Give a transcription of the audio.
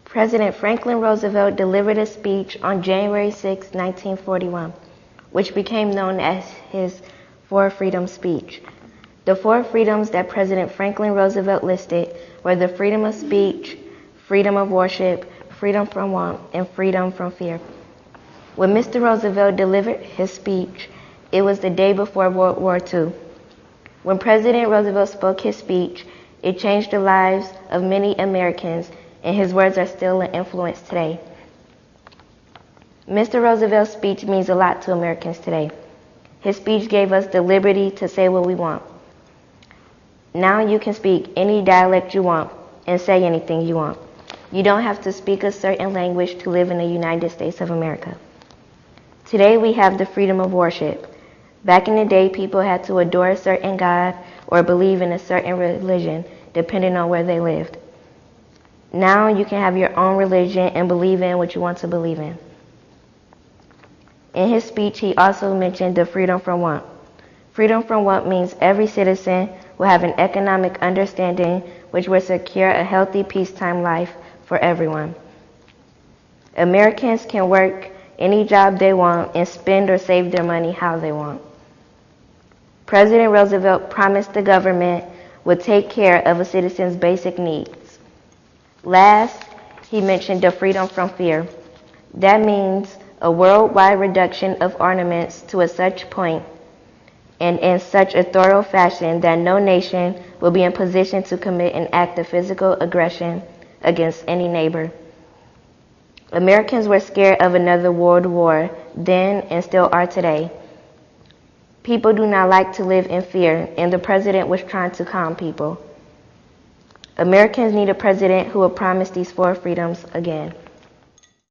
President Franklin Roosevelt delivered a speech on January 6, 1941, which became known as his Four Freedoms speech. The four freedoms that President Franklin Roosevelt listed were the freedom of speech, freedom of worship, freedom from want, and freedom from fear. When Mr. Roosevelt delivered his speech, it was the day before World War II. When President Roosevelt spoke his speech, it changed the lives of many Americans, and his words are still an influence today. Mr. Roosevelt's speech means a lot to Americans today. His speech gave us the liberty to say what we want. Now you can speak any dialect you want and say anything you want. You don't have to speak a certain language to live in the United States of America. Today we have the freedom of worship. Back in the day, people had to adore a certain God or believe in a certain religion, depending on where they lived. Now you can have your own religion and believe in what you want to believe in. In his speech, he also mentioned the freedom from want. Freedom from want means every citizen will have an economic understanding which will secure a healthy peacetime life for everyone. Americans can work any job they want and spend or save their money how they want. President Roosevelt promised the government would take care of a citizen's basic needs. Last, he mentioned the freedom from fear. That means a worldwide reduction of armaments to a such point and in such a thorough fashion that no nation will be in position to commit an act of physical aggression against any neighbor. Americans were scared of another world war then and still are today. People do not like to live in fear, and the president was trying to calm people. Americans need a president who will promise these four freedoms again.